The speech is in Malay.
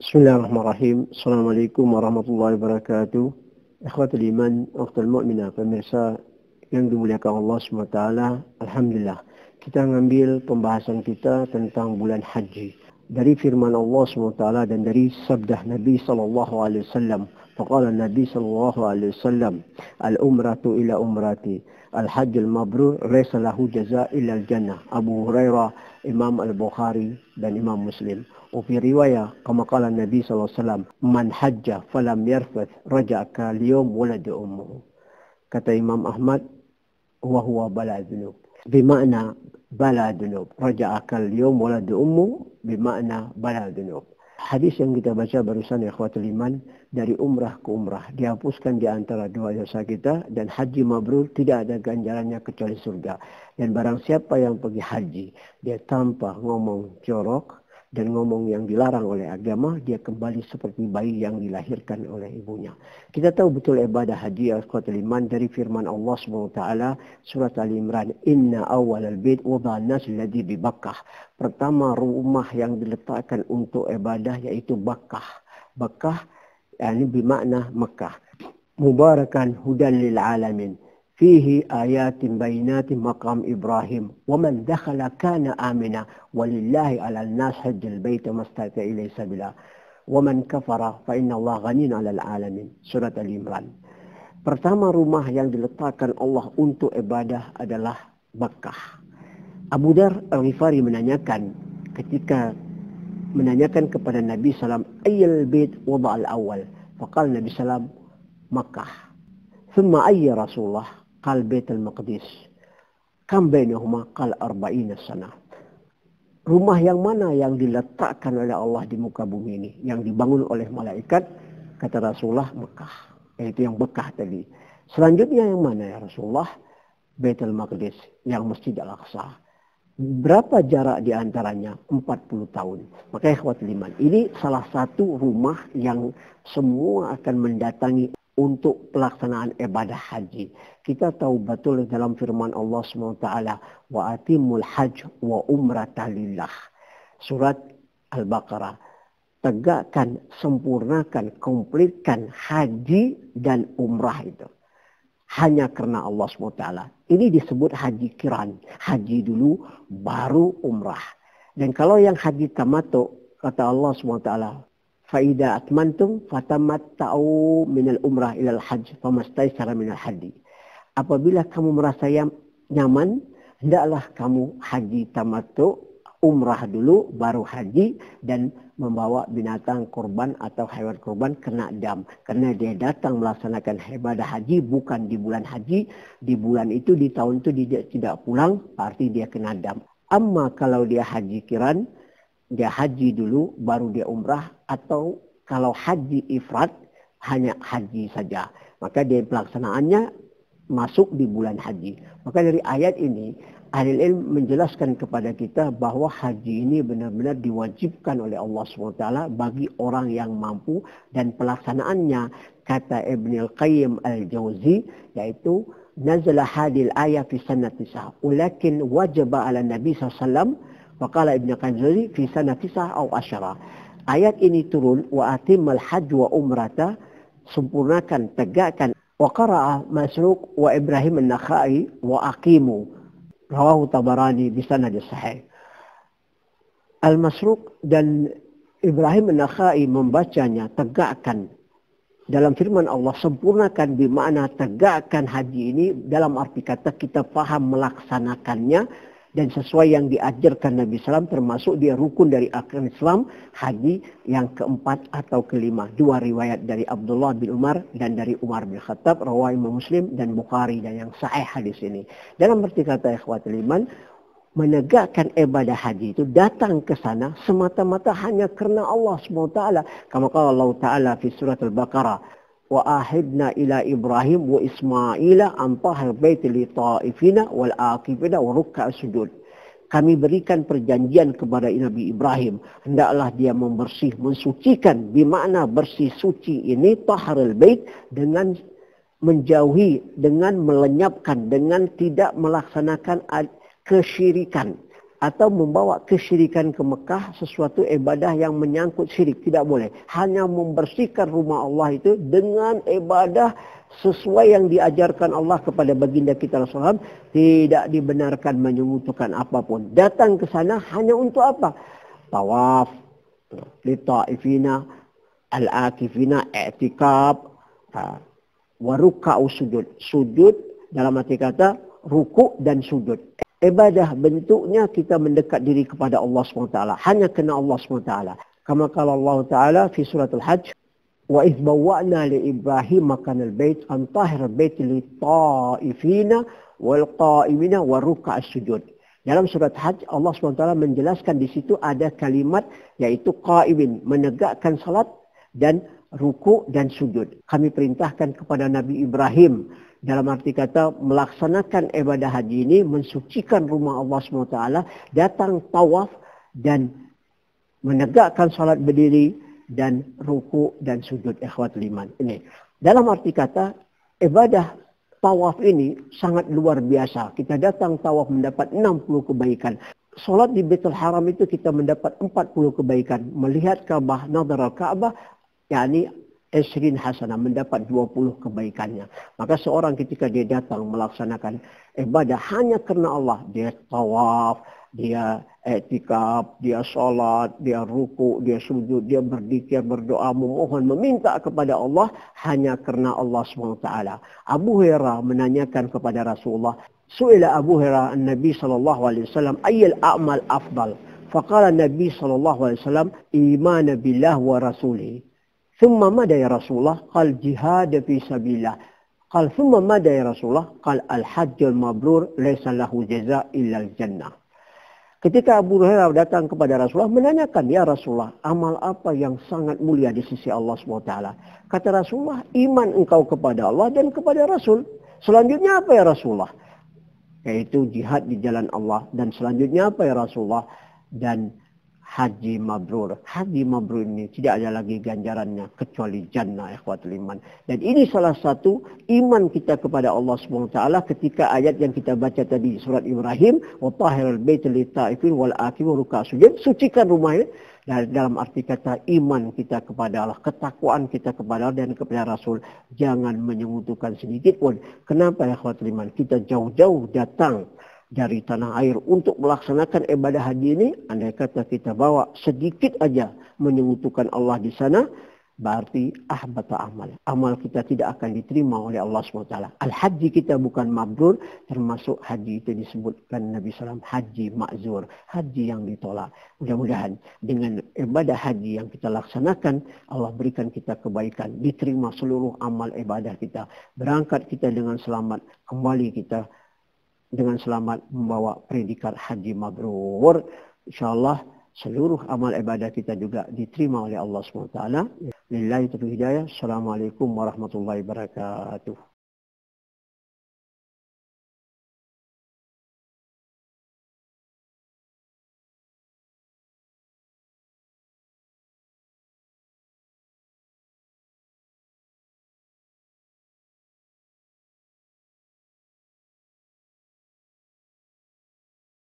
Bismillahirrahmanirrahim. Assalamualaikum warahmatullahi wabarakatuh. Ikhwatul iman, ukhtul mu'minah, pemirsa yang dimuliakan Allah SWT. Alhamdulillah, kita mengambil pembahasan kita tentang bulan haji dari firman Allah SWT dan dari sabda Nabi SAW. Faqala Nabi SAW, al-umratu ila umrati, al-hajjul mabrur laysa lahu jaza illa al-jannah. Abu Hurairah, Imam Al-Bukhari dan Imam Muslim. وفي رواية كما قال النبي صلى الله عليه وسلم من حج فلم يرفث رجع كاليوم ولد أمه. Kata Imam Ahmad, وهو بلا ذنوب بمعنى بلا ذنوب رجع كاليوم ولد أمه بمعنى بلا ذنوب. Hadis yang kita baca barusan ya ikhwatul iman, dari umrah ke umrah dihapuskan di antara dua dosa kita, dan haji mabrur tidak ada ganjarannya kecuali surga. Dan barang siapa yang pergi haji dia tanpa ngomong jorok dan ngomong yang dilarang oleh agama, dia kembali seperti bayi yang dilahirkan oleh ibunya. Kita tahu betul ibadah haji ikhwatul iman dari firman Allah SWT surat Al-Imran, inna awwalal bait wudha'an nas alladhi bi Bakkah. Pertama rumah yang diletakkan untuk ibadah yaitu Bakkah. Bakkah yakni bermakna Mekah. Mubarakan hudan lil alamin. فيه آيات بينات مقام إبراهيم ومن دخل كان آمنا ولله على الناس حج البيت ما استطاع إليه سبيلا ومن كفر فإن الله غني على العالمين. Surat Al-Imran. Pertama rumah yang diletakkan Allah untuk ibadah adalah Bakkah. Abu Dar Al-Ghifari menanyakan ketika menanyakan kepada Nabi SAW, ayyal bait wada' al-awwal? Faqala Nabi SAW, Makkah. Thumma ayya Rasulullah? Qal Baitul Maqdis. Kam bainahuma? Qal 40 sana. Rumah yang mana yang diletakkan oleh Allah di muka bumi ini, yang dibangun oleh malaikat? Kata Rasulullah, Mekah. Yaitu yang Mekah tadi. Selanjutnya yang mana ya Rasulullah? Baitul Maqdis, yang Masjid Al-Aqsa. Berapa jarak di antaranya? 40 tahun. Maka ikhwatul iman, ini salah satu rumah yang semua akan mendatangi untuk pelaksanaan ibadah haji. Kita tahu betul dalam firman Allah SWT, wa atimul hajj wa umrata lillah. Surat Al-Baqarah. Tegakkan, sempurnakan, komplitkan haji dan umrah itu hanya karena Allah SWT. Ini disebut haji kiran. Haji dulu baru umrah. Dan kalau yang haji tamattu, kata Allah SWT, فَإِذَا أَتْمَنْتُمْ فَتَمَتَّعُوا مِنَ الْأُمْرَةِ إِلَى الْحَجِّ فَمَا اسْتَيْسَرَ مِنَ الْهَدْيِ. Apabila kamu merasa nyaman, hendaklah kamu haji tamattu, umrah dulu, baru haji, dan membawa binatang kurban atau hewan kurban kena dam. Karena dia datang melaksanakan ibadah haji bukan di bulan haji. Di bulan itu, di tahun itu dia tidak pulang, arti dia kena dam. Amma kalau dia haji kiran, dia haji dulu, baru dia umrah. Atau kalau haji ifrat, hanya haji saja. Maka dia pelaksanaannya masuk di bulan haji. Maka dari ayat ini, ahli ilmu menjelaskan kepada kita bahwa haji ini benar-benar diwajibkan oleh Allah SWT bagi orang yang mampu. Dan pelaksanaannya, kata Ibn Al-Qayyim Al-Jawzi, yaitu nazala hadil ayat fi sanat 9. Ulakin wajaba ala Nabi SAW. Faqala Ibn Al-Qayyim fi sanat 9 atau 10. Ayat ini turun, wa atimmal hajj wa umrata, sempurnakan, tegakkan. Wa qara'a Masruq wa Ibrahim An-Nakhai wa aqimu. Rawahu Tabarani bi sanad sahih. Al-Masruq dan Ibrahim An-Nakhai membacanya tegakkan. Dalam firman Allah, sempurnakan bermakna tegakkan haji ini, dalam arti kata kita faham melaksanakannya dan sesuai yang diajarkan Nabi SAW, termasuk dia rukun dari arkan Islam, haji yang keempat atau kelima. Dua riwayat dari Abdullah bin Umar dan dari Umar bin Khattab, rawai Imam Muslim dan Bukhari, dan yang sahih hadis ini. Dalam arti kata ikhwatul iman, menegakkan ibadah haji itu datang ke sana semata-mata hanya karena Allah SWT. Kama qala Allah Ta'ala fi surat Al-Baqarah, وَآحِدْنَا إِلَى إِبْرَاهِيمَ وَإِسْمَاعِيلَ أَنْ طَهِرْ بَيْتِ لِلطَّائِفِينَ وَالْعَاكِفِينَ وَرُكَّعِ السُّجُودِ. Kami berikan perjanjian kepada Nabi Ibrahim, hendaklah dia mensucikan, bermakna bersih suci ini, taharul bait, dengan menjauhi, dengan melenyapkan, dengan tidak melaksanakan kesyirikan. atau membawa kesyirikan ke Mekah, sesuatu ibadah yang menyangkut syirik. Tidak boleh. Hanya membersihkan rumah Allah itu dengan ibadah sesuai yang diajarkan Allah kepada baginda kita Rasulullah. Tidak dibenarkan menyekutukan apapun. Datang ke sana hanya untuk apa? Tawaf, lita'ifina, al-akifina, i'tikaf, waruka'u sujud. Sujud dalam arti kata ruku' dan sujud. Ibadah bentuknya kita mendekat diri kepada Allah SWT. Hanya kena Allah SWT. Kama qala Allah Ta'ala fi surat Al-Hajj. Wa idh bawwa'na li Ibrahim makanal bait an tahir bait li ta'ifina wal qa'imina wa ruk'as sujud. Dalam surat Hajj Allah SWT menjelaskan di situ ada kalimat yaitu qa'imin, menegakkan salat dan ruku' dan sujud. Kami perintahkan kepada Nabi Ibrahim dalam arti kata melaksanakan ibadah haji ini, mensucikan rumah Allah SWT, datang tawaf dan menegakkan salat berdiri dan ruku dan sujud ikhwatul iman. Ini dalam arti kata ibadah tawaf ini sangat luar biasa. Kita datang tawaf mendapat 60 kebaikan. Salat di Baitul Haram itu kita mendapat 40 kebaikan. Melihat Ka'bah, nadhar al-Ka'bah, yakni 20 hasanah, mendapat 20 kebaikannya. Maka seorang ketika dia datang melaksanakan ibadah hanya karena Allah, dia tawaf, dia i'tikaf, dia salat, dia ruku, dia sujud, dia berzikir, berdoa, memohon, meminta kepada Allah hanya karena Allah SWT. Abu Hurairah menanyakan kepada Rasulullah, su'ila Abu Hurairah an-Nabi sallallahu alaihi wasallam, ayyul a'mal afdal? Faqala Nabi sallallahu alaihi wasallam, iman billah wa rasulih. ثم ماذا يا رسول الله؟ قال جهاد في سبيل الله. قال ثم ماذا يا رسول الله؟ قال الحج المبرور ليس له جزاء إلا الجنة. Ketika Abu Hurairah datang kepada Rasulullah menanyakan, ya Rasulullah, amal apa yang sangat mulia di sisi Allah SWT? Kata Rasulullah, iman engkau kepada Allah dan kepada Rasul. Selanjutnya apa ya Rasulullah? Yaitu jihad di jalan Allah. Dan selanjutnya apa ya Rasulullah? Dan haji mabrur. Haji mabrur ini tidak ada lagi ganjarannya kecuali jannah ikhwatul iman. Dan ini salah satu iman kita kepada Allah SWT ketika ayat yang kita baca tadi surat Ibrahim, wa tahirul bait lit ta'ifin wal aqim ruk'a sujud, sucikan rumah ini. Dalam arti kata iman kita kepada Allah, ketakwaan kita kepada Allah dan kepada Rasul, jangan menyekutukan sedikit pun. Kenapa ikhwatul iman? Kita jauh-jauh datang dari tanah air untuk melaksanakan ibadah haji ini, andai kata kita bawa sedikit aja menyekutukan Allah di sana, berarti ahbata amal. Amal kita tidak akan diterima oleh Allah SWT. Al-haji kita bukan mabrur, termasuk haji itu disebutkan Nabi SAW, haji ma'zur, haji yang ditolak. Mudah-mudahan dengan ibadah haji yang kita laksanakan, Allah berikan kita kebaikan, diterima seluruh amal ibadah kita. Berangkat kita dengan selamat, kembali kita dengan selamat membawa predikat haji mabrur. InsyaAllah seluruh amal ibadah kita juga diterima oleh Allah SWT. Lillahi taufiq hidayah. Assalamualaikum warahmatullahi wabarakatuh.